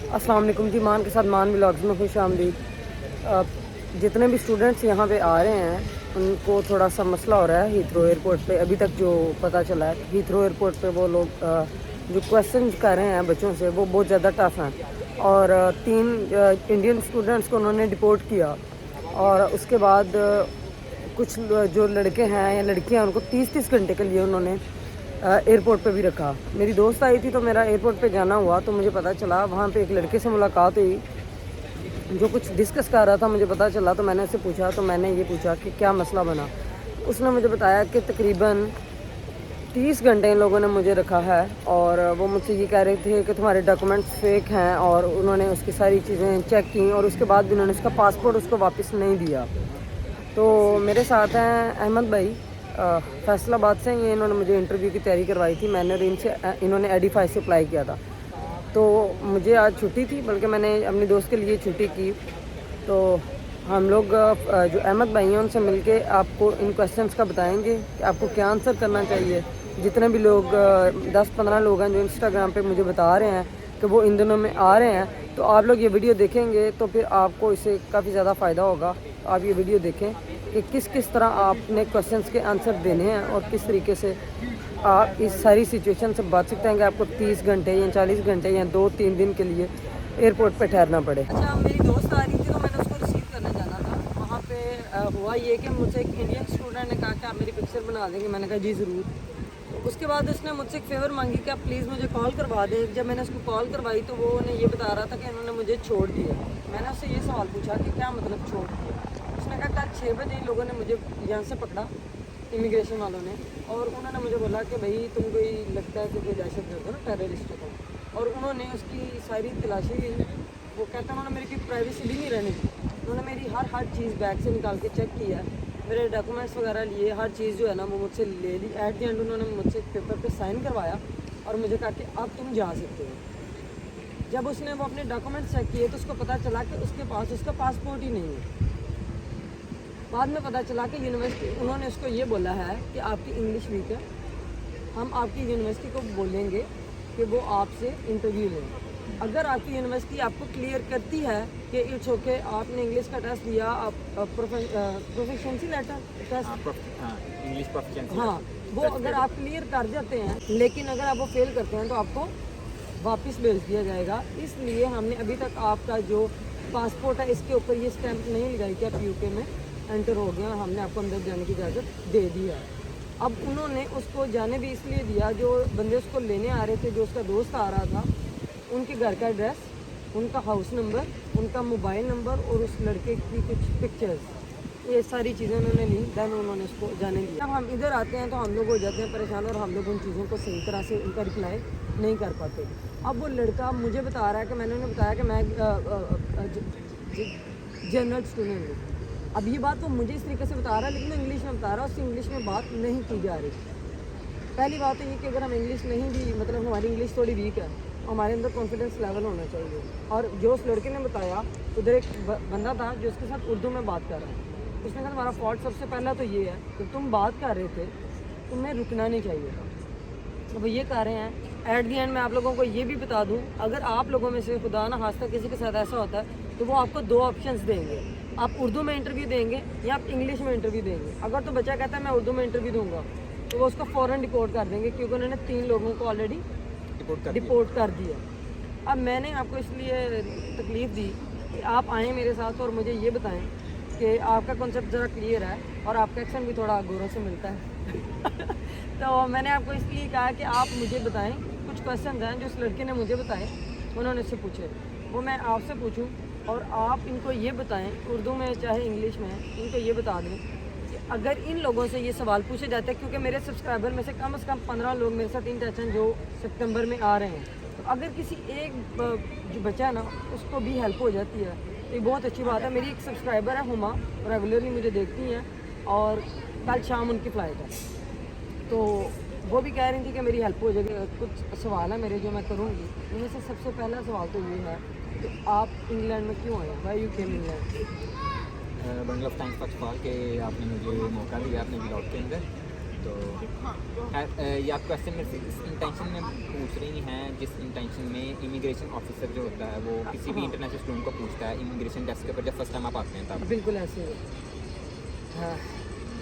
अस्सलाम वालेकुम जी। मान के साथ मान व्लॉग्स में खुश आमदीद। जितने भी स्टूडेंट्स यहाँ पे आ रहे हैं उनको थोड़ा सा मसला हो रहा है हीथ्रो एयरपोर्ट पे। अभी तक जो पता चला है हीथ्रो एयरपोर्ट पे वो लोग जो क्वेश्चन कर रहे हैं बच्चों से वो बहुत ज़्यादा टफ हैं। और 3 इंडियन स्टूडेंट्स को उन्होंने डिपोर्ट किया। और उसके बाद कुछ जो लड़के हैं या लड़कियाँ उनको 30-30 घंटे के लिए उन्होंने एयरपोर्ट पे भी रखा। मेरी दोस्त आई थी तो मेरा एयरपोर्ट पे जाना हुआ तो मुझे पता चला वहाँ पे एक लड़के से मुलाकात हुई जो कुछ डिस्कस कर रहा था। मुझे पता चला तो मैंने उससे पूछा, तो मैंने ये पूछा कि क्या मसला बना। उसने मुझे बताया कि तकरीबन 30 घंटे इन लोगों ने मुझे रखा है और वो मुझसे ये कह रहे थे कि तुम्हारे डॉक्यूमेंट्स फेक हैं। और उन्होंने उसकी सारी चीज़ें चेक की और उसके बाद भी उन्होंने उसका पासपोर्ट उसको वापस नहीं दिया। तो मेरे साथ हैं अहमद भाई फैसलाबाद से। ये इन्होंने मुझे इंटरव्यू की तैयारी करवाई थी। मैंने इनसे इन्होंने एडिफाई से अप्लाई किया था। तो मुझे आज छुट्टी थी, बल्कि मैंने अपनी दोस्त के लिए छुट्टी की। तो हम लोग जो अहमद भाई हैं उनसे मिलके आपको इन क्वेश्चंस का बताएंगे कि आपको क्या आंसर करना चाहिए। जितने भी लोग 10-15 लोग हैं जो इंस्टाग्राम पे मुझे बता रहे हैं कि वो इन दिनों में आ रहे हैं, तो आप लोग ये वीडियो देखेंगे तो फिर आपको इससे काफ़ी ज़्यादा फ़ायदा होगा। आप ये वीडियो देखें कि किस किस तरह आपने क्वेश्चंस के आंसर देने हैं और किस तरीके से आप इस सारी सिचुएशन से बच सकते हैं कि आपको 30 घंटे या 40 घंटे या 2-3 दिन के लिए एयरपोर्ट पे ठहरना पड़े। अच्छा, मेरी दोस्त आ रही थी तो मैंने उसको रिसीव करने जाना था। वहाँ पे हुआ ये कि मुझसे एक इंडियन स्टूडेंट ने कहा कि आप मेरी पिक्चर बना देंगे। मैंने कहा जी ज़रूर। उसके बाद उसने मुझसे एक फेवर मांगी कि आप प्लीज़ मुझे कॉल करवा दें। जब मैंने उसको कॉल करवाई तो वो उन्हें ये बता रहा था कि उन्होंने मुझे छोड़ दिया। मैंने उससे ये सवाल पूछा कि क्या मतलब छोड़ दिया। उसने कहा कल 6 बजे इन लोगों ने मुझे यहाँ से पकड़ा, इमिग्रेशन वालों ने, और उन्होंने मुझे बोला कि भाई तुम कोई लगता है कि कोई दहशतगर्द हो ना, टेररिस्ट हो। और उन्होंने उसकी सारी तलाशी ली। वो कहते हैं उन्होंने मेरी कोई प्राइवेसी भी नहीं रहने दी। उन्होंने मेरी हर चीज़ बैग से निकाल के चेक किया, मेरे डॉक्यूमेंट्स वगैरह लिए, हर चीज़ जो है ना वो मुझसे ले ली। एट द एंड उन्होंने मुझसे पेपर पे साइन करवाया और मुझे कहा कि अब तुम जा सकते हो। जब उसने वो अपने डॉक्यूमेंट्स चेक किए तो उसको पता चला कि उसके पास उसका पासपोर्ट ही नहीं है। बाद में पता चला कि यूनिवर्सिटी उन्होंने उसको ये बोला है कि आपकी इंग्लिश वीक है, हम आपकी यूनिवर्सिटी को बोलेंगे कि वो आपसे इंटरव्यू लें। अगर आपकी यूनिवर्सिटी आपको क्लियर करती है कि इट्स ओके, आपने इंग्लिश का टेस्ट दिया, आप proficiency letter test, English proficiency, हाँ, वो अगर आप क्लियर कर जाते हैं, लेकिन अगर आप वो फेल करते हैं तो आपको वापस भेज दिया जाएगा। इसलिए हमने अभी तक आपका जो पासपोर्ट है इसके ऊपर ये स्टैंप नहीं लगाई कि आप यूके में एंटर हो गया, हमने आपको अंदर जाने की इजाज़त दे दी है। अब उन्होंने उसको जाने भी इसलिए दिया, जो बंदे उसको लेने आ रहे थे, जो उसका दोस्त आ रहा था, उनके घर का एड्रेस, उनका हाउस नंबर, उनका मोबाइल नंबर और उस लड़के की कुछ पिक्चर्स, ये सारी चीज़ें उन्होंने ली। दैन उन्होंने उसको जाने दिया। जब हम इधर आते हैं तो हम लोग हो जाते हैं परेशान और हम लोग उन चीज़ों को सही तरह से उनका रिप्लाई नहीं कर पाते। अब वो लड़का मुझे बता रहा है कि मैंने उन्हें बताया कि मैं जनरल स्टूडेंट हूँ। अब ये बात वो मुझे इस तरीके से बता रहा है, लेकिन वो इंग्लिश में बता रहा है, उससे इंग्लिश में बात नहीं की जा रही। पहली बात तो ये कि अगर हम इंग्लिश नहीं भी, मतलब हमारी इंग्लिश थोड़ी वीक है, हमारे अंदर कॉन्फिडेंस लेवल होना चाहिए। और जो उस लड़के ने बताया, उधर एक बंदा था जो उसके साथ उर्दू में बात कर रहा है। उसने कहा तुम्हारा फॉल्ट सबसे पहला तो ये है कि तुम बात कर रहे थे, तुम्हें रुकना नहीं चाहिए था। तो वो ये कह रहे हैं। एट दी एंड मैं आप लोगों को ये भी बता दूं, अगर आप लोगों में से खुदा ना खास्ता किसी के साथ ऐसा होता है तो वो आपको 2 ऑप्शंस देंगे, आप उर्दू में इंटरव्यू देंगे या आप इंग्लिश में इंटरव्यू देंगे। अगर तो बच्चा कहता है मैं उर्दू में इंटरव्यू दूंगा तो वो उसको फ़ौरन डिपोर्ट कर देंगे, क्योंकि उन्होंने 3 लोगों को ऑलरेडी डिपोर्ट कर दिया। अब मैंने आपको इसलिए तकलीफ़ दी कि आप आएँ मेरे साथ और मुझे ये बताएं कि आपका कॉन्सेप्ट ज़रा क्लियर है और आपका एक्शन भी थोड़ा गोरों से मिलता है। तो मैंने आपको इसलिए कहा कि आप मुझे बताएं, कुछ क्वेश्चन हैं जो उस लड़के ने मुझे बताए, उन्होंने उससे पूछे, वो मैं आपसे पूछूं और आप इनको ये बताएं, उर्दू में चाहे इंग्लिश में, इनको ये बता दें कि अगर इन लोगों से ये सवाल पूछे जाते हैं, क्योंकि मेरे सब्सक्राइबर में से कम 15 लोग मेरे साथ इन टच हैं जो सितंबर में आ रहे हैं, तो अगर किसी एक जो बच्चा है ना उसको भी हेल्प हो जाती है तो ये बहुत अच्छी बात है। मेरी एक सब्सक्राइबर है हुमा, रेगुलरली मुझे देखती हैं और कल शाम उनकी फ़्लाइट है, तो वो भी कह रही थी कि मेरी हेल्प हो जाएगी। कुछ सवाल है मेरे जो मैं करूँगी। इनमें से सबसे पहला सवाल तो ये है कि आप इंग्लैंड में क्यों आए, why you came England? Bundle of thanks first of all कि आपने मुझे मौका दिया अपने ब्लॉग के अंदर। तो ये आप क्वेश्चन मेरे से इस इंटेंशन में पूछ रही हैं जिस इंटेंशन में इमिग्रेशन ऑफिसर जो होता है वो किसी भी इंटरनेशनल स्टूडेंट को पूछता है इमिग्रेशन डेस्क के ऊपर जब फर्स्ट टाइम आप आते हैं तब बिल्कुल ऐसे है। हाँ,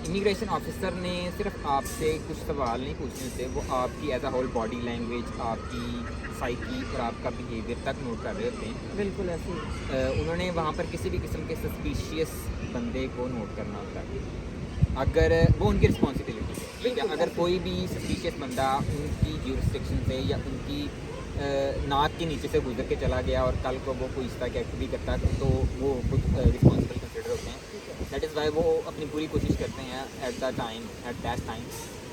इमिग्रेशन ऑफिसर ने सिर्फ आपसे कुछ सवाल नहीं पूछने होते, वो आपकी as a whole body language, आपकी साइकी और आपका बिहेवियर तक नोट कर रहे होते हैं। बिल्कुल ऐसे ही। उन्होंने वहाँ पर किसी भी किस्म के सस्पिशियस बंदे को नोट करना होता है, अगर वो उनकी रिस्पॉन्सिबिलिटी है, ठीक है। अगर कोई भी सस्पिशियस बंदा उनकी ज्यूरिसडिक्शन से या उनकी नाक के नीचे से गुजर के चला गया और कल को वो कोई इस तरह की एक्टिविटी करता है तो वो खुद रिस्पॉन्सिबल कंसिडर होते हैं। दैट इज़ वाई वो अपनी पूरी कोशिश करते हैं एट दैट टाइम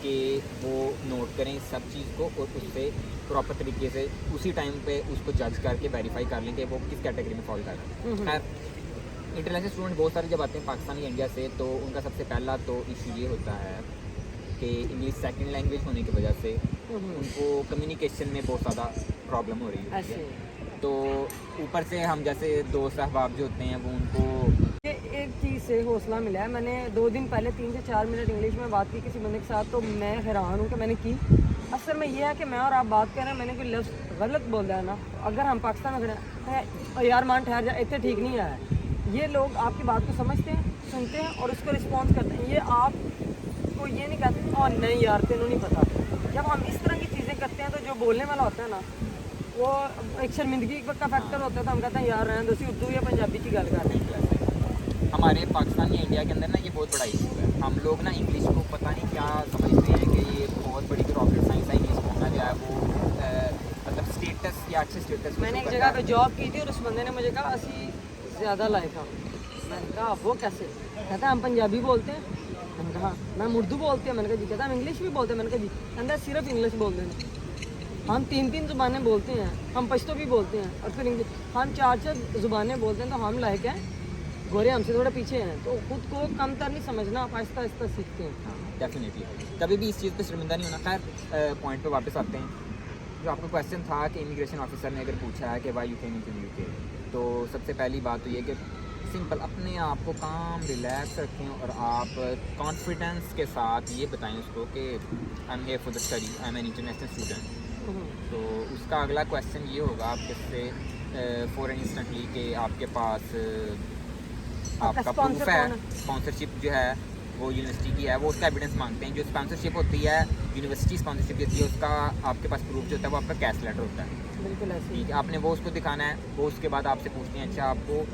कि वो नोट करें इस सब चीज़ को और उससे प्रॉपर तरीके से उसी टाइम पे उसको जज करके वेरीफाई कर लें कि वो किस कैटेगरी में फॉल कर रहा है। खैर इंटरनेशनल स्टूडेंट बहुत सारे जब आते हैं पाकिस्तान या इंडिया से तो उनका सबसे पहला तो इशू ये होता है कि इंग्लिश सेकंड लैंग्वेज होने की वजह से उनको कम्युनिकेशन में बहुत ज़्यादा प्रॉब्लम हो रही है। ऐसे ही। तो ऊपर से हम जैसे दोस्त अहबाब जो होते हैं वो उनको ये एक चीज़ से हौसला मिला है। मैंने 2 दिन पहले 3 से 4 मिनट इंग्लिश में बात की किसी बंदे के साथ, तो मैं हैरान हूँ कि मैंने की। असल में ये है कि मैं और आप बात कर रहे हैं, मैंने कोई लफ्ज़ गलत बोल दिया ना, अगर हम पाकिस्तान में खड़े हैं यार मान ठहर जा, इतने ठीक नहीं आया। ये लोग आपकी बात को समझते हैं, सुनते हैं और उसको रिस्पॉन्स करते हैं। ये आपको ये नहीं कहते और नहीं यार तेनों नहीं पता। जब हम इस तरह की चीज़ें करते हैं तो जो बोलने वाला होता है ना, वो एक शर्मिंदगी का फैक्टर होता है, तो हम कहते हैं यार रहने दो, सी उर्दू या पंजाबी की गल कर रहे हैं। हमारे पाकिस्तान या इंडिया के अंदर ना ये बहुत बड़ा इशू है। हम लोग ना इंग्लिश को पता नहीं क्या समझते हैं कि ये बहुत बड़ी रॉकेट साइंस है, इंग्लिश बोलना जो है वो मतलब स्टेटस या अच्छे स्टेटस। मैंने एक जगह पे जॉब की थी और उस बंदे ने मुझे कहा असी ज़्यादा लाइक हम। मैंने कहा वो कैसे? कहता हम पंजाबी बोलते हैं। मैंने कहा मैं उर्दू बोलते हैं। मैंने कहा जी। कहता हम इंग्लिश भी बोलते हैं। मैंने कहा जी। कहता सिर्फ इंग्लिश बोलते हैं। हम 3 ज़ुबानें बोलते हैं, हम पश्तो भी बोलते हैं और फिर इंग्लिश, हम 4 ज़ुबानें बोलते हैं। तो हम लाइक हैं, गोरे हमसे थोड़ा पीछे हैं, तो खुद को कमतर नहीं समझना, आप आहिस्ता आहिस्ता सीखते हैं। डेफिनेटली कभी भी इस चीज़ पे शर्मिंदा नहीं होना। खैर पॉइंट पे वापस आते हैं। जो आपका क्वेश्चन था कि इमिग्रेशन ऑफिसर ने अगर पूछा है कि why you came into UK, तो सबसे पहली बात तो ये कि सिंपल अपने आप को काम रिलैक्स रखें और आप कॉन्फिडेंस के साथ ये बताएं उसको कि I am here for the study, I am an international student. तो उसका अगला क्वेश्चन ये होगा आपके से फॉर इंस्टेंटली कि आपके पास आपका प्रूफ है, स्पॉन्सरशिप जो है वो यूनिवर्सिटी की है, वो उसका एविडेंस मांगते हैं। जो स्पॉन्सरशिप होती है यूनिवर्सिटी स्पॉन्सरशिप देती है, उसका आपके पास प्रूफ जो होता है वो आपका कैश लेटर होता है। बिल्कुल ऐसे ही। ठीक है, आपने वो उसको दिखाना है। वो उसके बाद आपसे पूछते हैं अच्छा आपको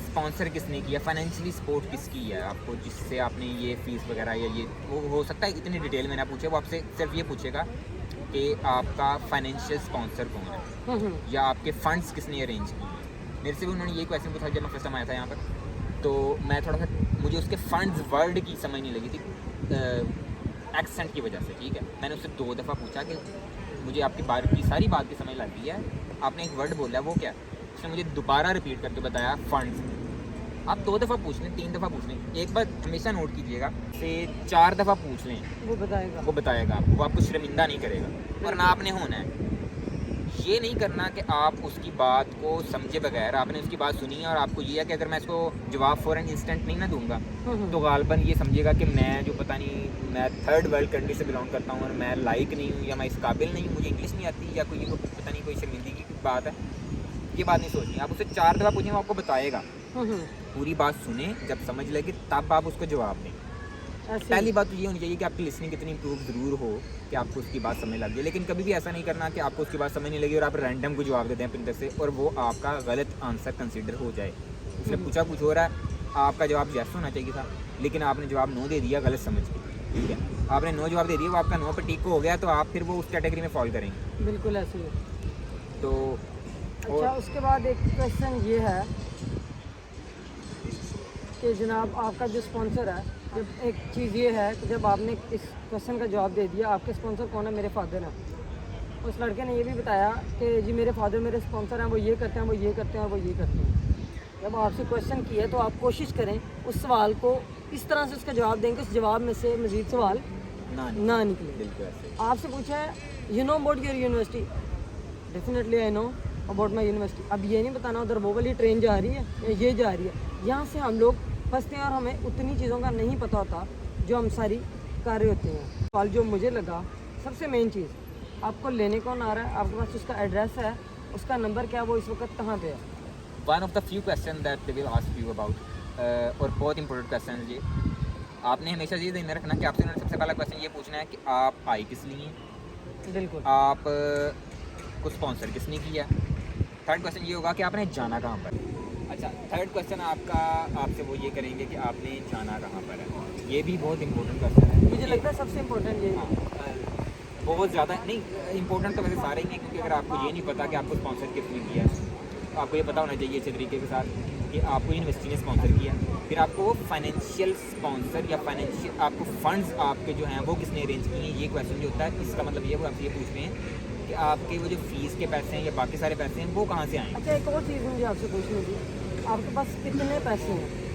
स्पॉन्सर किसने किया, फाइनेंशियली सपोर्ट किसकी है आपको, जिससे आपने ये फ़ीस वगैरह या ये वो हो सकता है इतनी डिटेल में ना पूछे, वो आपसे सिर्फ ये पूछेगा कि आपका फाइनेंशियल स्पॉन्सर कौन है या आपके फंड्स किसने अरेंज किए हैं। मेरे से भी उन्होंने ये क्वेश्चन पूछा जब मैं फर्स्ट टाइम आया था यहाँ पर, तो मैं थोड़ा सा मुझे उसके फंड्स वर्ड की समझ नहीं लगी थी एक्सेंट की वजह से। ठीक है, मैंने उससे 2 दफ़ा पूछा कि मुझे आपकी सारी बात की समझ लग गई है, आपने एक वर्ड बोला वो क्या, उसने मुझे दोबारा रिपीट करके बताया फंड्स। आप 2 दफ़ा पूछ लें, 3 दफ़ा पूछ लें, एक बार हमेशा नोट कीजिएगा से 4 दफ़ा पूछ लें, वो बताएगा आपको, वो आपको शर्मिंदा नहीं करेगा। और ना आपने होना है ये नहीं करना कि आप उसकी बात को समझे बगैर आपने उसकी बात सुनी है और आपको ये है कि अगर मैं इसको जवाब फ़ौरन इंस्टेंट नहीं ना दूंगा तो गालबन ये समझेगा कि मैं जो पता नहीं मैं थर्ड वर्ल्ड कंट्री से बिलोंग करता हूँ और मैं लाइक नहीं हूँ या मैं इस काबिल नहीं हूँ, मुझे इंग्लिश नहीं आती या कोई पता नहीं कोई शर्मिंदगी की बात है। ये बात नहीं सोचनी, आप उससे 4 दफ़ा पूछें वो आपको बताएगा। पूरी बात सुने, जब समझ लगे तब आप उसको जवाब दें। पहली बात तो ये होनी चाहिए कि आपकी लिसनिंग इतनी इम्प्रूव ज़रूर हो कि आपको उसकी बात समझ लग जाए, लेकिन कभी भी ऐसा नहीं करना कि आपको उसकी बात समझ नहीं लगी और आप रैंडम को जवाब देते हैं अपनी तरफ से और वो आपका गलत आंसर कंसीडर हो जाए। उसने पूछा कुछ हो रहा है, आपका जवाब यस होना चाहिए था, लेकिन आपने जवाब नो दे दिया गलत समझ के। ठीक है, आपने नो जवाब दे दिया, वो आपका नो पर टिक हो गया तो आप फिर वो उस कैटेगरी में फॉल करेंगे। बिल्कुल ऐसे ही। तो अच्छा, उसके बाद एक क्वेश्चन ये है कि जनाब आपका जो स्पॉन्सर है, जब एक चीज़ ये है कि जब आपने इस क्वेश्चन का जवाब दे दिया आपके स्पॉन्सर कौन है, मेरे फादर हैं, उस लड़के ने ये भी बताया कि जी मेरे फादर मेरे स्पॉन्सर हैं, वो ये करते हैं, वो ये करते हैं और वो ये करते हैं। जब आपसे क्वेश्चन किया तो आप कोशिश करें उस सवाल को इस तरह से उसका जवाब देंगे उस जवाब में से मज़ीद सवाल ना निकले। आपसे पूछा है you know about your university, definitely I know about my university. अब ये नहीं बताना उधर वो वाली ट्रेन जा रही है या ये जा रही है। यहाँ से हम लोग फंसते हैं और हमें उतनी चीज़ों का नहीं पता होता जो हम सारी कर रहे होते हैं। सवाल जो मुझे लगा सबसे मेन चीज़, आपको लेने कौन आ रहा है, आपके पास उसका एड्रेस है, उसका नंबर क्या है, वो इस वक्त कहाँ पे है। One of the few question that they will ask you about, और बहुत इंपॉर्टेंट क्वेश्चन है ये। आपने हमेशा ये ध्यान रखना कि आपसे उन्होंने सबसे पहला क्वेश्चन ये पूछना है कि आप आए किस लिए, बिल्कुल। आप को स्पॉन्सर किसने किया। थर्ड क्वेश्चन ये होगा कि आपने जाना कहाँ पर। अच्छा, थर्ड क्वेश्चन आपका आपसे वो ये करेंगे कि आपने जाना कहाँ पर है। ये भी बहुत इंपॉर्टेंट क्वेश्चन है। मुझे लगता है सबसे इम्पोर्टेंट ये हाँ, बहुत ज़्यादा नहीं, इंपॉर्टेंट तो वैसे सारे ही हैं, क्योंकि अगर आपको ये नहीं पता कि आपको स्पॉन्सर किसने किया है, तो आपको ये पता होना चाहिए अच्छे तरीके के साथ कि आपको यूनिवर्सिटी ने स्पॉन्सर किया, फिर आपको वो फाइनेंशियल स्पॉन्सर या फाइनेंशियल आपको फंड्स आपके जो हैं वो किसने अरेंज किए हैं। ये क्वेश्चन जो होता है इसका मतलब ये वो आपसे ये पूछ रहे हैं कि आपके वो जो फीस के पैसे हैं या बाकी सारे पैसे हैं वो कहाँ से आए। अच्छा, एक और चीज़ मुझे आपसे पूछनी थी, आपके पास कितने पैसे हैं।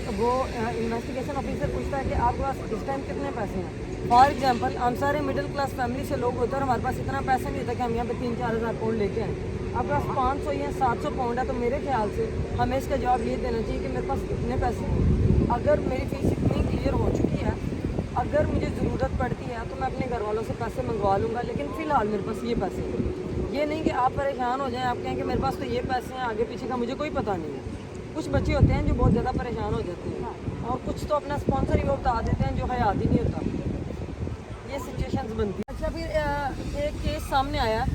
तो वो इन्वेस्टिगेशन ऑफिसर पूछता है कि आपके पास इस टाइम कितने पैसे हैं। फॉर एग्जांपल हम सारे मिडिल क्लास फैमिली से लोग होते हैं और हमारे पास इतना पैसा नहीं होता कि हम यहाँ पे 3-4 हज़ार पाउंड लेके आएँ। आपके पास 500 या 700 पाउंड है, तो मेरे ख्याल से हमें इसका जवाब ये देना चाहिए कि मेरे पास इतने पैसे हैं। अगर मेरी फीस इतनी क्लियर हो चुकी है, अगर मुझे ज़रूरत पड़ती है तो मैं अपने घर वालों से पैसे मंगवा लूँगा, लेकिन फ़िलहाल मेरे पास ये पैसे हैं। ये नहीं कि आप परेशान हो जाएं, आप कहें कि मेरे पास तो ये पैसे हैं, आगे पीछे का मुझे कोई पता नहीं है। कुछ बच्चे होते हैं जो बहुत ज़्यादा परेशान हो जाते हैं, और कुछ तो अपना स्पॉन्सर ही वो बता देते हैं जो हयात ही नहीं होता। ये सिचुएशंस बनती है। अच्छा, फिर एक केस सामने आया।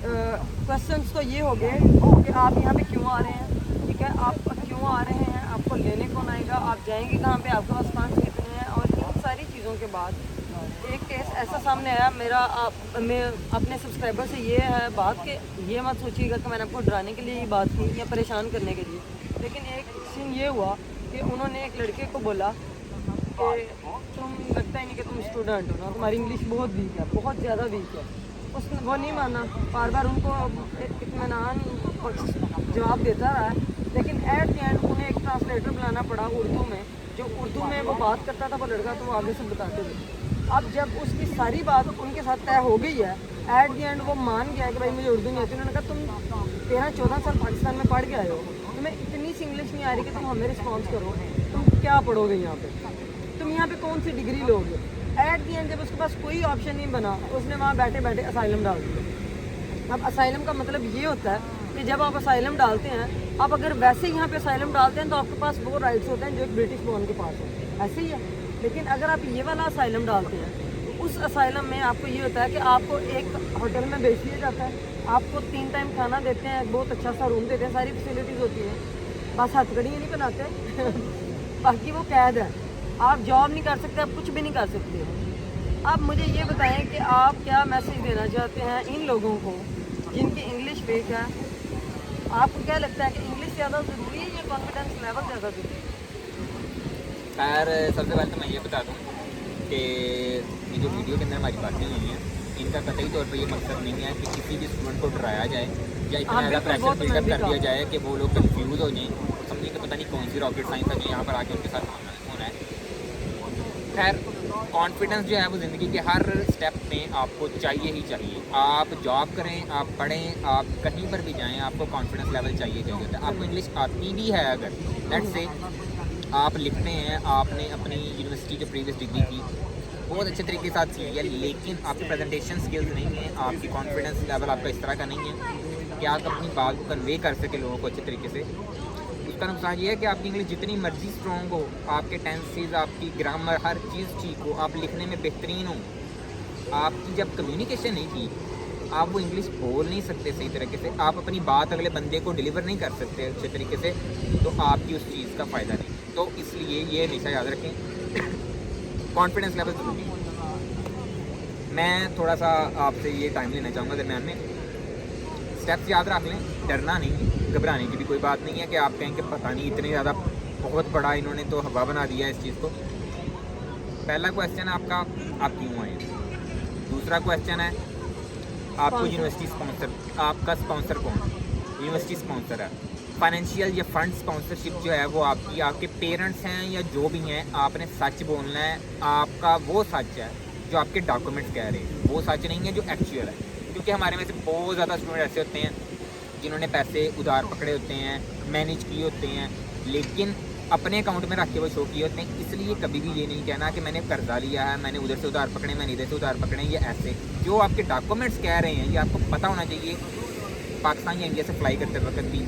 क्वेश्चंस तो ये हो गए कि आप यहाँ पे क्यों आ रहे हैं, ठीक है, आप क्यों आ रहे हैं, आपको लेने कौन आएगा, आप जाएंगे कहाँ पे, आपके पास फंड्स कितने हैं, और इन सारी चीज़ों के बाद एक केस ऐसा सामने आया मेरा। मैं अपने सब्सक्राइबर से ये है बात कि ये मत सोचिएगा कि मैंने आपको डराने के लिए ये बात की या परेशान करने के लिए, लेकिन एक सीन ये हुआ कि उन्होंने एक लड़के को बोला कि तुम लगता ही नहीं कि तुम स्टूडेंट हो ना, तुम्हारी इंग्लिश बहुत वीक है, बहुत ज़्यादा वीक है। उसने वो नहीं माना, बार बार उनको इत्मीनान जवाब देता रहा, लेकिन एट द एंड उन्हें एक ट्रांसलेटर बुलाना पड़ा उर्दू में, जो उर्दू में वो बात करता था वो लड़का, तो वो आगे से बताते थे। अब जब उसकी सारी बात उनके साथ तय हो गई है, एट द एंड वो मान गया कि भाई मुझे उर्दू नहीं आती। उन्होंने कहा तुम 13-14 साल पाकिस्तान में पढ़ के आए हो, तुम्हें इतनी सी इंग्लिश नहीं आ रही कि तुम हमें रिस्पॉन्स करो, तुम क्या पढ़ोगे यहाँ पे, तुम यहाँ पे कौन सी डिग्री लोगे। एट दी एंड जब उसके पास कोई ऑप्शन नहीं बना, उसने वहाँ बैठे बैठे असाइलम डाल दिया। अब असाइलम का मतलब ये होता है कि जब आप असाइलम डालते हैं, आप अगर वैसे यहाँ पे असाइलम डालते हैं तो आपके पास वो राइट्स होते हैं जो एक ब्रिटिश बॉर्न के पास है, ऐसे ही है। लेकिन अगर आप ये वाला असाइलम डालते हैं तो उस असाइलम में आपको ये होता है कि आपको एक होटल में भेज दिया जाता है, आपको 3 टाइम खाना देते हैं, बहुत अच्छा सा रूम देते हैं, सारी फैसिलिटीज़ होती हैं, बस हथकड़ियाँ नहीं बनाते बाकी वो कैद है, आप जॉब नहीं कर सकते, आप कुछ भी नहीं कर सकते। आप मुझे ये बताएं कि आप क्या मैसेज देना चाहते हैं इन लोगों को जिनकी इंग्लिश वीक है। आपको क्या लगता है कि इंग्लिश ज़्यादा ज़रूरी है या कॉन्फिडेंस लेवल ज़्यादा ज़रूरी है? खैर, सबसे पहले तो मैं ये बता दूँ कि ये जो वीडियो के अंदर हमारी बातें हुई हैं, इनका कतई तौर पर ये मकसद नहीं है कि किसी भी स्टूडेंट को डराया जाए या इतना ज़्यादा प्रेशर बिल्डअप कर दिया जाए कि वो लोग कंफ्यूज हो जाएँ, समझें कि पता नहीं कौन सी रॉकेट साइंस है जो यहाँ पर आके उनके साथ होना है। खैर, कॉन्फिडेंस जो है वो ज़िंदगी के हर स्टेप में आपको चाहिए ही चाहिए। आप जॉब करें, आप पढ़ें, आप कहीं पर भी जाएं, आपको कॉन्फिडेंस लेवल चाहिए होता है। आपको इंग्लिश आती भी है, अगर लेट्स से आप लिखते हैं, आपने अपनी यूनिवर्सिटी जो प्रीवियस डिग्री की बहुत अच्छे तरीके के साथ की है, लेकिन आपकी प्रेजेंटेशन स्किल्स नहीं है, आपकी कॉन्फिडेंस लेवल आपका इस तरह का नहीं है कि आप अपनी बात को कन्वे कर सके लोगों को अच्छे तरीके से। उसका नुकसान ये है कि आपकी इंग्लिश जितनी मर्जी स्ट्रॉन्ग हो, आपके टेंसेस, आपकी ग्रामर, हर चीज़ ठीक हो, आप लिखने में बेहतरीन हो, आपकी जब कम्युनिकेशन नहीं ठीक, आप वो इंग्लिश बोल नहीं सकते सही तरीके से, आप अपनी बात अगले बंदे को डिलीवर नहीं कर सकते अच्छे तरीके से, तो आपकी उस चीज़ का फ़ायदा नहीं। तो इसलिए ये हमेशा याद रखें, कॉन्फिडेंस लेवल ज़रूरी है। मैं थोड़ा सा आपसे ये टाइम लेना चाहूँगा दरम्यान में, स्टेप्स याद रख लें, डरना नहीं, घबराने की भी कोई बात नहीं है कि आप कहें कि पता नहीं इतने ज़्यादा बहुत बड़ा इन्होंने तो हवा बना दिया है इस चीज़ को। पहला क्वेश्चन आपका, आप क्यों आए। दूसरा क्वेश्चन है आपको यूनिवर्सिटी स्पॉन्सर, आपका स्पॉन्सर कौन, यूनिवर्सिटी स्पॉन्सर है। फाइनेंशियल या फंड स्पॉन्सरशिप जो है वो आपकी, आपके पेरेंट्स हैं या जो भी हैं, आपने सच बोलना है। आपका वो सच है जो आपके डॉक्यूमेंट्स कह रहे हैं, वो सच नहीं है जो एक्चुअल है। क्योंकि हमारे में से बहुत ज़्यादा स्टूडेंट ऐसे होते हैं जिन्होंने पैसे उधार पकड़े होते हैं, मैनेज किए होते हैं, लेकिन अपने अकाउंट में रख के वो शो किए होते हैं। इसलिए कभी भी ये नहीं कहना कि मैंने कर्जा लिया है, मैंने उधर से उधार पकड़े, मैंने इधर से उधार पकड़े, ये ऐसे। जो आपके डॉक्यूमेंट्स कह रहे हैं ये आपको पता होना चाहिए पाकिस्तान या इंडिया से फ्लाई करते वक्त भी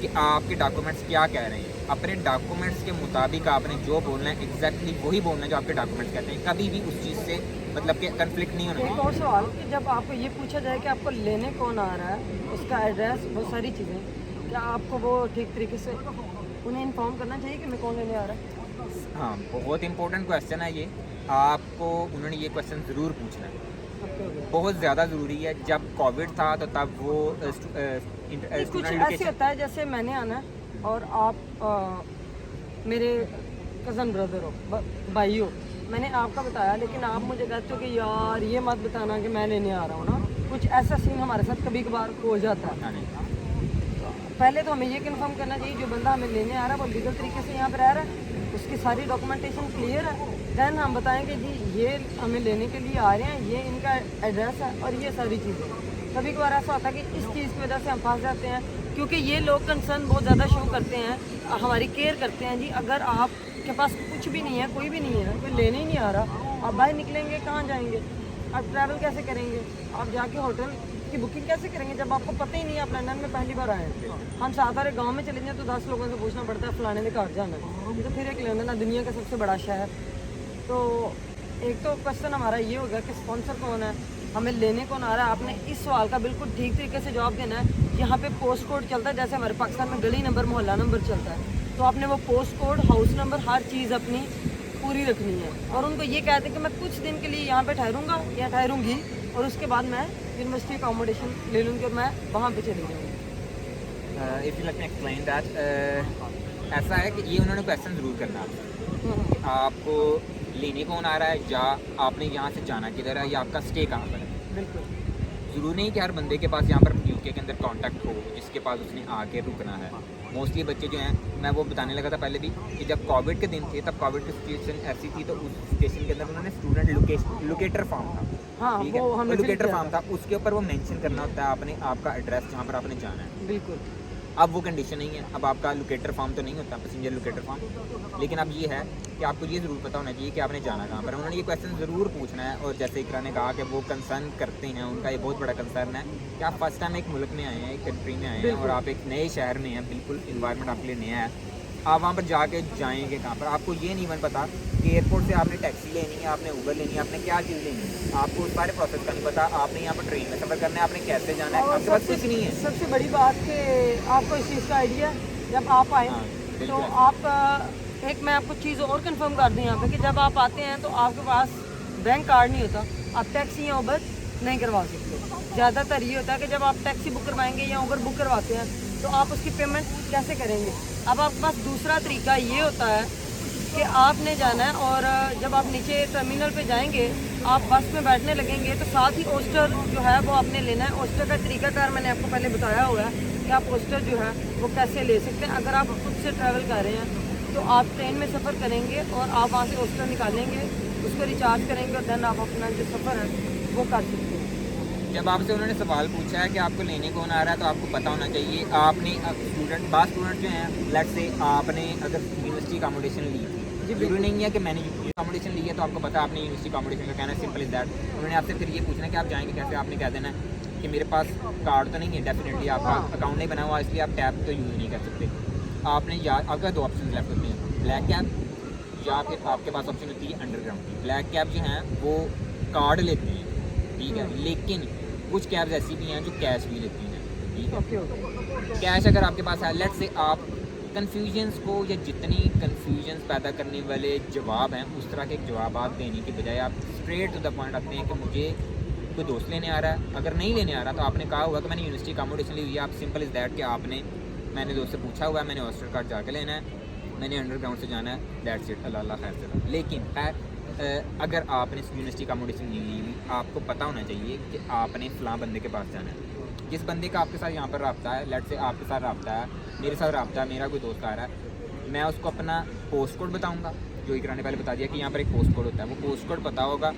कि आपके डॉक्यूमेंट्स क्या कह रहे हैं। अपने डॉक्यूमेंट्स के मुताबिक आपने जो बोलना है एग्जैक्टली वही बोलना है जो आपके डॉक्यूमेंट्स कहते हैं। कभी भी उस चीज़ से मतलब कि कन्फ्लिक्ट नहीं होना एक चाहिए। और सवाल कि जब आपको ये पूछा जाए कि आपको लेने कौन आ रहा है, उसका एड्रेस, बहुत सारी चीज़ें, क्या आपको वो ठीक तरीके से उन्हें इन्फॉर्म करना चाहिए कि मैं कौन लेने आ रहा है? हाँ, बहुत इंपॉर्टेंट क्वेश्चन है ये। आपको उन्होंने ये क्वेश्चन ज़रूर पूछना है, ओके, हो गया। बहुत ज़्यादा ज़रूरी है। जब कोविड था तो तब वो कुछ स्टूडेंट ऐसे एजुकेशन, होता है जैसे मैंने आना है और आप मेरे कज़न ब्रदर हो, भाई हो, मैंने आपका बताया, लेकिन आप मुझे कहते हो कि यार ये मत बताना कि मैं लेने आ रहा हूँ ना। कुछ ऐसा सीन हमारे साथ कभी कभार हो जाता है। पहले तो हमें ये कंफर्म करना चाहिए जो बंदा हमें लेने आ रहा है वो लीगल तरीके से यहाँ पर रह रहा है, उसकी सारी डॉक्यूमेंटेशन क्लियर है। दैन हम बताएंगे जी ये हमें लेने के लिए आ रहे हैं, ये इनका एड्रेस है और ये सारी चीज़ें। कभी कभार ऐसा होता है कि इस चीज़ की वजह से हम फंस जाते हैं, क्योंकि ये लोग कंसर्न बहुत ज़्यादा शो करते हैं, हमारी केयर करते हैं। जी अगर आपके पास कुछ भी नहीं है, कोई भी नहीं है, कोई लेने ही नहीं आ रहा, आप बाहर निकलेंगे कहाँ जाएंगे, आप ट्रैवल कैसे करेंगे, आप जाके होटल की बुकिंग कैसे करेंगे जब आपको पता ही नहीं है आप लंदन में पहली बार आए हैं। हम साधारण गांव में चले जाएं तो 10 लोगों से पूछना पड़ता है फलाने के घर जाना है, तो फिर एक लंदन है दुनिया का सबसे बड़ा शहर। तो एक तो क्वेश्चन हमारा ये होगा कि स्पॉन्सर कौन है, हमें लेने कौन आ रहा है। आपने इस सवाल का बिल्कुल ठीक तरीके से जवाब देना है। यहाँ पे पोस्ट कोड चलता है, जैसे हमारे पाकिस्तान में गली नंबर, मोहल्ला नंबर चलता है, तो आपने वो पोस्ट कोड, हाउस नंबर, हर चीज़ अपनी पूरी रखनी है। और उनको ये कहते हैं कि मैं कुछ दिन के लिए यहाँ पे ठहरूंगा या ठहरूंगी और उसके बाद मैं यूनिवर्सिटी अकोमोडेशन ले लूँगी और मैं वहाँ पे चली जाऊँगी। If you let me explain that, ऐसा है कि ये उन्होंने क्वेश्चन ज़रूर करना आपसे। आपको लेने कौन आ रहा है, या आपने यहाँ से जाना किधर है, या आपका स्टे कहाँ पर है। बिल्कुल ज़रूरी नहीं कि हर बंदे के पास यहाँ पर यूके के अंदर कांटेक्ट हो जिसके पास उसने आके रुकना है। मोस्टली बच्चे जो हैं, मैं वो बताने लगा था पहले भी कि जब कोविड के दिन थे तब कोविड की सिचुएशन ऐसी थी, तो उस सिचुएशन के अंदर उन्होंने स्टूडेंट लोकेटर फॉर्म था, हाँ, ठीक है, वो वो हमने लोकेटर फॉर्म था, उसके ऊपर वो मेंशन करना होता है आपने आपका एड्रेस जहाँ पर आपने जाना है। बिल्कुल। अब वो कंडीशन नहीं है, अब आपका लोकेटर फॉर्म तो नहीं होता, पैसेंजर लोकेटर फॉर्म, लेकिन अब ये है कि आपको ये ज़रूर पता होना चाहिए कि आपने जाना कहाँ पर है। उन्होंने ये क्वेश्चन ज़रूर पूछना है। और जैसे इकरा ने कहा कि वो कंसर्न करते हैं, उनका ये बहुत बड़ा कंसर्न है कि आप फर्स्ट टाइम एक मुल्क में आए हैं, एक कंट्री में आए हैं और आप एक नए शहर में हैं, बिल्कुल इन्वायरमेंट आपके लिए नया है। आप वहाँ पर जाके जाएंगे कहाँ पर, आपको ये नहीं बन पता कि एयरपोर्ट से आपने टैक्सी लेनी है, आपने उबर लेनी है, आपने क्या चीज़ लेनी है, आपको उस सारे प्रोसेस का नहीं पता। आपने यहाँ पर ट्रेन में सफ़र करना है, आपने कैसे जाना है, और आपके पास कुछ नहीं है। सबसे बड़ी बात कि आपको इस चीज़ का आइडिया जब आप आए, हाँ, तो बिल्कुल। आप एक मैं आपको चीज़ और कंफर्म कर दूं यहाँ पे कि जब आप आते हैं तो आपके पास बैंक कार्ड नहीं होता, आप टैक्सी या उबर नहीं करवा सकते। ज़्यादातर ये होता है कि जब आप टैक्सी बुक करवाएंगे या उबर बुक करवाते हैं तो आप उसकी पेमेंट कैसे करेंगे। अब आपके पास दूसरा तरीका ये होता है कि आपने जाना है और जब आप नीचे टर्मिनल पे जाएंगे, आप बस में बैठने लगेंगे तो साथ ही ओस्टर जो है वो आपने लेना है। ओस्टर का तरीकाकार मैंने आपको पहले बताया हुआ है कि आप ओस्टर जो है वो कैसे ले सकते हैं। अगर आप खुद से ट्रैवल कर रहे हैं तो आप ट्रेन में सफ़र करेंगे और आप वहाँ से ओस्टर निकालेंगे, उसको रिचार्ज करेंगे और देन आप अपना जो सफ़र है वो कर सकते हैं। जब आपसे उन्होंने सवाल पूछा है कि आपको लेने कौन आ रहा है, तो आपको पता होना चाहिए। आपने बास स्टूडेंट जो हैं, लेट्स से आपने अगर यूनिवर्सिटी अकोमोडेशन ली, जरूरी नहीं है कि मैंने अकोमोडेशन ली है तो आपको पता है आपने यूनिवर्सिटी अकोमोडेशन का कहना है, सिंपल इज दैट। उन्होंने आपसे फिर ये पूछना कि आप जाएंगे कैसे, आपने कह देना है कि मेरे पास कार्ड तो नहीं है, डेफिनेटली आपका अकाउंट नहीं बना हुआ, इसलिए आप टैब तो यूज़ नहीं कर सकते। आपने या आपका दो ऑप्शन लेफ्ट होते हैं, ब्लैक कैब या फिर आपके पास ऑप्शन होती है अंडरग्राउंड की। ब्लैक कैब जो हैं वो कार्ड लेती हैं, ठीक है, लेकिन कुछ कैब्स ऐसी भी हैं जो कैश भी लेती हैं, ठीक है। Okay okay. कैश अगर आपके पास है, लेट्स से आप कन्फ्यूजन्स को या जितनी कन्फ्यूजन्स पैदा करने वाले जवाब हैं उस तरह के जवाब देने के बजाय आप स्ट्रेट टू द पॉइंट आते हैं कि मुझे कोई दोस्त लेने आ रहा है। अगर नहीं लेने आ रहा तो आपने कहा हुआ कि मैंने यूनिवर्सिटी अकोमोडेशन ली हुई है, आप सिंपल इज़ दैट कि आपने मैंने दोस्त से पूछा हुआ है, मैंने हॉस्टल कार्ड जाके लेना है, मैंने अंडरग्राउंड से जाना है, दैट्स इट, अल्लाह खैर से। लेकिन अगर आपने यूनिवर्सिटी अकोमोडेशन नहीं ली हुई, आपको पता होना चाहिए कि आपने फ़लाँ बंदे के पास जाना है। जिस बंदे का आपके साथ यहाँ पर रब्ता है, लेट्स से आपके साथ रब्ता है, मेरे साथ रब्ता है, मेरा कोई दोस्त आ रहा है, मैं उसको अपना पोस्ट कोड बताऊँगा, जो इकरा ने पहले बता दिया कि यहाँ पर एक पोस्ट कोड होता है, वो पोस्ट कोड पता होगा।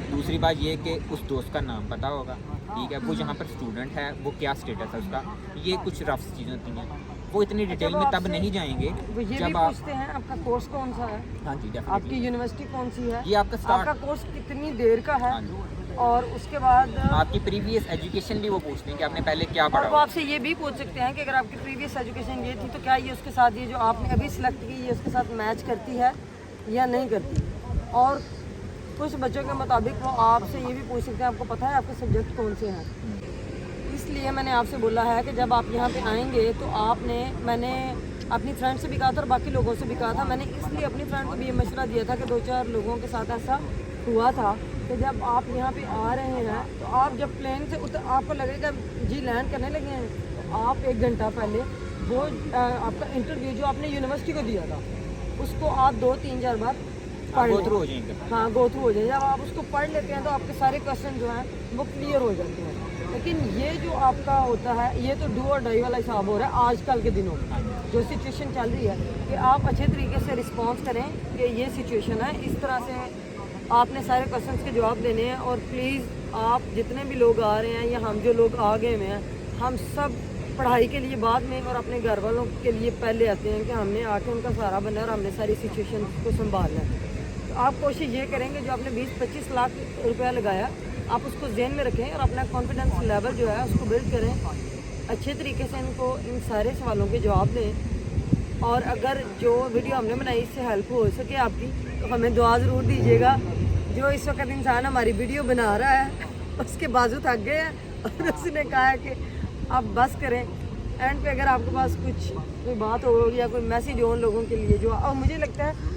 दूसरी बात ये कि उस दोस्त का नाम पता होगा, ठीक है, वो यहाँ पर स्टूडेंट है, वो क्या स्टेटस है उसका, ये कुछ रफ चीज़ें होती हैं। वो इतनी डिटेल में तब नहीं जाएंगे वो ये भी जब आप, पूछते हैं आपका कोर्स कौन सा है, हाँ जी आपकी डेफिनेटली, यूनिवर्सिटी कौन सी है, ये आपका स्टार्ट, आपका कोर्स कितनी देर का है, हाँ जी, और उसके बाद आपकी प्रीवियस एजुकेशन भी वो पूछते हैं कि आपने पहले क्या और पढ़ा वो हो। आपसे ये भी पूछ सकते हैं कि अगर आपकी प्रीवियस एजुकेशन ये थी तो क्या ये उसके साथ, ये जो आपने अभी सिलेक्ट की, ये उसके साथ मैच करती है या नहीं करती। और कुछ बच्चों के मुताबिक वो आपसे ये भी पूछ सकते हैं आपको पता है आपके सब्जेक्ट कौन से हैं। इसलिए मैंने आपसे बोला है कि जब आप यहाँ पे आएंगे तो मैंने अपनी फ्रेंड से भी कहा था और बाकी लोगों से भी कहा था, मैंने इसलिए अपनी फ्रेंड को भी ये मशवरा दिया था कि 2-4 लोगों के साथ ऐसा हुआ था कि जब आप यहाँ पे आ रहे हैं तो आप जब प्लेन से आपको लगेगा जी लैंड करने लगे हैं, तो आप 1 घंटा पहले वो आपका इंटरव्यू जो आपने यूनिवर्सिटी को दिया था उसको आप 2-3-4 बार पढ़ गो लें। थ्रू हो जाएंगे। हाँ, गो थ्रू हो जाए। जब आप उसको पढ़ लेते हैं तो आपके सारे क्वेश्चन जो हैं वो क्लियर हो जाते हैं। लेकिन ये जो आपका होता है ये तो डू और डाई वाला हिसाब हो रहा है आजकल के दिनों में जो सिचुएशन चल रही है, कि आप अच्छे तरीके से रिस्पॉन्स करें कि ये सिचुएशन है, इस तरह से आपने सारे क्वेश्चंस के जवाब देने हैं। और प्लीज़ आप जितने भी लोग आ रहे हैं या हम जो लोग आ गए हुए हैं, हम सब पढ़ाई के लिए बाद में और अपने घर वालों के लिए पहले आते हैं कि हमने आके उनका सहारा बनना है और हमने सारी सिचुएशन को संभालना है। तो आप कोशिश ये करेंगे जो आपने 20-25 लाख रुपया लगाया आप उसको ज़हन में रखें और अपना कॉन्फिडेंस लेवल जो है उसको बिल्ड करें, अच्छे तरीके से इनको इन सारे सवालों के जवाब दें। और अगर जो वीडियो हमने बनाई इससे हेल्प हो सके आपकी तो हमें दुआ ज़रूर दीजिएगा। जो इस वक्त इंसान हमारी वीडियो बना रहा है उसके बाजू थक गए हैं और उसने कहा है कि आप बस करें। एंड पे अगर आपके पास कोई बात हो या कोई मैसेज हो उन लोगों के लिए जो, और मुझे लगता है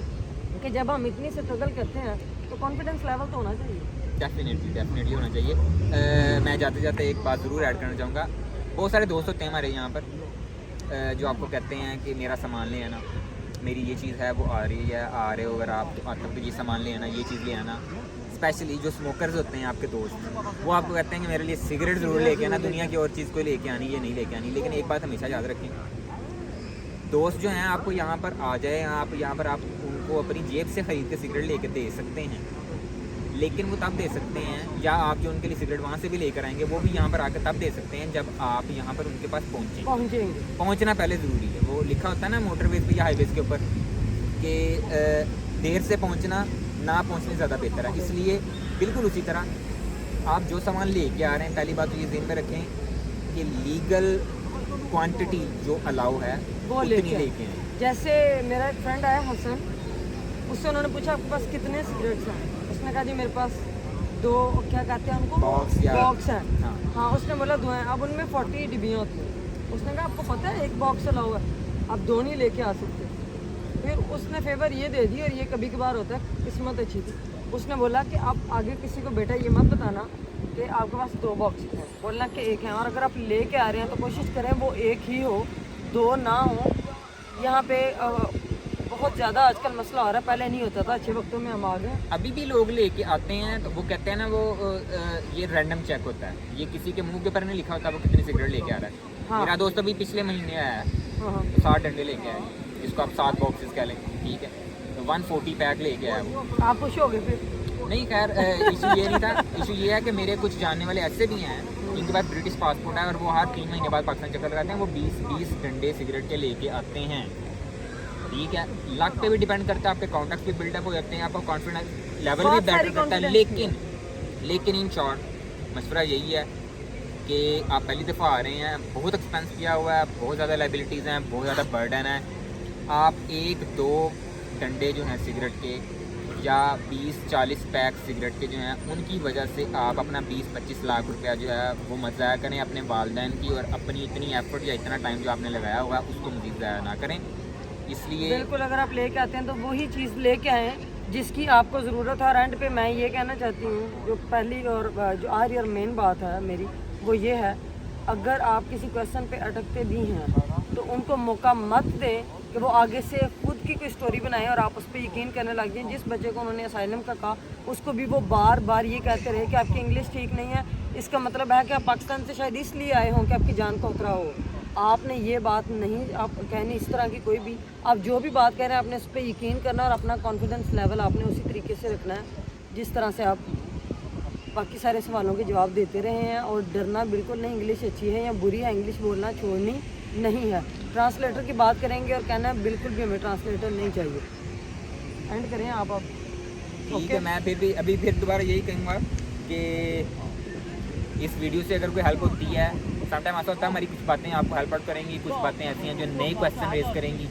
कि जब हम इतनी स्ट्रगल करते हैं तो कॉन्फिडेंस लेवल तो होना चाहिए। डेफिनेटली होना चाहिए। मैं जाते जाते एक बात ज़रूर ऐड करना चाहूँगा। बहुत सारे दोस्त होते हैं हमारे यहाँ पर जो आपको कहते हैं कि मेरा सामान ले आना, मेरी ये चीज़ है वो आ रही है, आ रहे हो अगर आप आते हो तो ये सामान ले आना, ये चीज़ ले आना। स्पेशली जो स्मोकर्स होते हैं आपके दोस्त, वो आपको कहते हैं कि मेरे लिए सिगरेट ज़रूर लेके आना, दुनिया की और चीज़ कोई लेके आनी, ये नहीं लेके आनी। लेकिन एक बात हमेशा याद रखें, दोस्त जो हैं आपको यहाँ पर आ जाए, आप यहाँ पर आप उनको अपनी जेब से ख़रीद के सिगरेट लेके दे सकते हैं, लेकिन वो तब दे सकते हैं, या आप जो उनके लिए सिगरेट वहाँ से भी लेकर आएंगे वो भी यहाँ पर आकर तब दे सकते हैं जब आप यहाँ पर उनके पास पहुँचेंगे। पहुँचना पहले ज़रूरी है। वो लिखा होता है ना मोटरवेज पे या हाईवेज के ऊपर कि देर से पहुँचना ना पहुँचने ज़्यादा बेहतर है। इसलिए बिल्कुल उसी तरह आप जो सामान लेके आ रहे हैं, पहली बात तो ये ज़हन में रखें कि लीगल क्वांटिटी जो अलाउ है वो लेके आए। जैसे मेरा एक फ्रेंड है हसन, उससे उन्होंने पूछा आपके पास कितने सिगरेट्स हैं, उसने कहा जी मेरे पास 2 क्या कहते हैं उनको बॉक्स हैं। हाँ उसने बोला 2 हैं। अब उनमें 40 डिब्बियाँ होती हैं। उसने कहा आपको पता है 1 बॉक्स अलाउ है, आप 2 नहीं लेके आ सकते। फिर उसने फेवर ये दे दी, और ये कभी कभार होता है, किस्मत अच्छी थी। उसने बोला कि आप आगे किसी को बेटा ये मत बताना कि आपके पास 2 बॉक्स हैं, बोलना कि 1 है। और अगर आप लेके आ रहे हैं तो कोशिश करें वो 1 ही हो, 2 ना हो। यहाँ पे बहुत ज़्यादा आजकल मसला हो रहा है, पहले नहीं होता था, अच्छे वक्तों में हम आ गए। अभी भी लोग लेके आते हैं तो वो कहते हैं ना वो ये रैंडम चेक होता है, ये किसी के मुंह के ऊपर नहीं लिखा होता वो कितनी सिगरेट लेके आ रहा है। हाँ। मेरा दोस्त अभी पिछले महीने आया है, हाँ। तो 7 डंडे लेके आए, जिसको आप 7 बॉक्सेस कह लें, ठीक है, तो 140 पैक लेके आया वो। आप खुश हो गए फिर? नहीं खैर, इशू ये नहीं था। इशू ये है कि मेरे कुछ जानने वाले ऐसे भी हैं जिनके पास ब्रिटिश पासपोर्ट है और वो हर 3 महीने बाद पाकिस्तान चक्कर लगाते हैं, वो 20 डंडे सिगरेट के लेके आते हैं, ठीक है। लक पे भी डिपेंड करता है, आपके कॉन्टैक्ट भी बिल्डअप हो जाते हैं, आपका कॉन्फिडेंस लेवल भी बेटर करता है। लेकिन इन शॉर्ट मशवरा यही है कि आप पहली दफ़ा आ रहे हैं, बहुत एक्सपेंस किया हुआ है, बहुत ज़्यादा लाइबिलिटीज़ हैं, बहुत ज़्यादा बर्डन है। आप 1-2 डंडे जो हैं सिगरेट के या 20-40 पैक सिगरेट के जो हैं, उनकी वजह से आप अपना 20-25 लाख रुपया जो है वो मत ज़ाया करें अपने वालिदैन की, और अपनी इतनी एफर्ट या इतना टाइम जो आपने लगाया हुआ है उसको मज़ीद ज़ाया ना करें। इसलिए बिल्कुल अगर आप लेके आते हैं तो वही चीज़ लेके आएँ जिसकी आपको ज़रूरत है। और एंड पे मैं ये कहना चाहती हूँ, जो पहली और जो आज और मेन बात है मेरी, वो ये है, अगर आप किसी क्वेश्चन पे अटकते भी हैं तो उनको मौका मत दें कि वो आगे से खुद की कोई स्टोरी बनाए और आप उस पर यकीन करने लग जाएं। जिस बच्चे को उन्होंने असाइलम का कहा उसको भी वो बार बार ये कहते रहे कि आपकी इंग्लिश ठीक नहीं है, इसका मतलब है कि आप पाकिस्तान से शायद इसलिए आए हों कि आपकी जान को खतरा हो। आपने ये बात नहीं आप कहनी इस तरह की कोई भी, आप जो भी बात कह रहे हैं आपने उस पर यकीन करना और अपना कॉन्फिडेंस लेवल आपने उसी तरीके से रखना है जिस तरह से आप बाकी सारे सवालों के जवाब देते रहे हैं। और डरना बिल्कुल नहीं, इंग्लिश अच्छी है या बुरी है, इंग्लिश बोलना छोड़नी नहीं है। ट्रांसलेटर की बात करेंगे और कहना है बिल्कुल भी हमें ट्रांसलेटर नहीं चाहिए। एंड करें आप ठीक है, मैं फिर दोबारा यही कहूँगा कि इस वीडियो से अगर कोई हेल्प होती है, समटाइम ऐसा होता है हमारी कुछ बातें आपको हेल्प आउट करेंगी, कुछ बातें ऐसी हैं जो नए क्वेश्चन रेज करेंगी,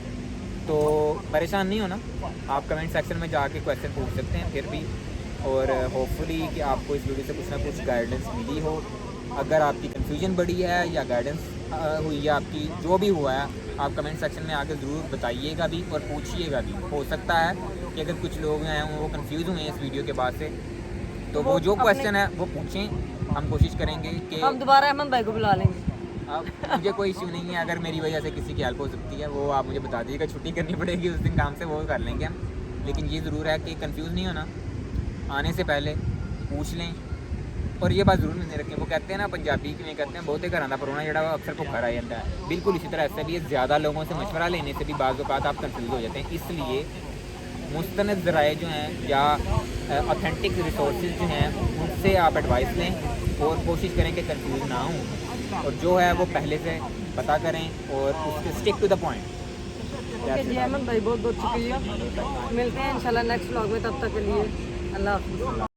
तो परेशान नहीं होना, आप कमेंट सेक्शन में जाके क्वेश्चन पूछ सकते हैं फिर भी। और होपफुली कि आपको इस वीडियो से कुछ ना कुछ गाइडेंस मिली हो। अगर आपकी कन्फ्यूजन बढ़ी है या गाइडेंस हुई है आपकी, जो भी हुआ है, आप कमेंट सेक्शन में आकर ज़रूर बताइएगा भी और पूछिएगा भी। हो सकता है कि अगर कुछ लोग हैं वो कंफ्यूज हुए हैं इस वीडियो के बाद से, तो वो जो क्वेश्चन है वो पूछें, हम कोशिश करेंगे कि हम दोबारा अहमद भाई को बुला लेंगे। अब मुझे कोई इश्यू नहीं है, अगर मेरी वजह से किसी की हेल्प हो सकती है वो आप मुझे बता दीजिएगा, छुट्टी करनी पड़ेगी उस दिन काम से, वो कर लेंगे हम। लेकिन ये ज़रूर है कि कंफ्यूज नहीं होना, आने से पहले पूछ लें। और ये बात ज़रूर नहीं रखें, वो कहते हैं ना पंजाबी में कहते हैं बहुते घर आंदा परोना जड़ा अक्सर भुखा रह जाता है। बिल्कुल इसी तरह ऐसे भी है, ज़्यादा लोगों से मशवरा लेने से भी बाज़ औक़ात आप कंफ्यूज हो जाते हैं। इसलिए मुस्तनद ज़राए जो हैं या ऑथेंटिक रिसोर्सेज जो हैं उनसे आप एडवाइस लें और कोशिश करें कि कंफ्यूज ना हों, और जो है वो पहले से पता करें और उसके stick to the point. Okay जी अहमद भाई, बहुत बहुत शुक्रिया। मिलते हैं इंशाल्लाह नेक्स्ट व्लॉग में, तब तक के लिए अल्लाह हाफ़िज़।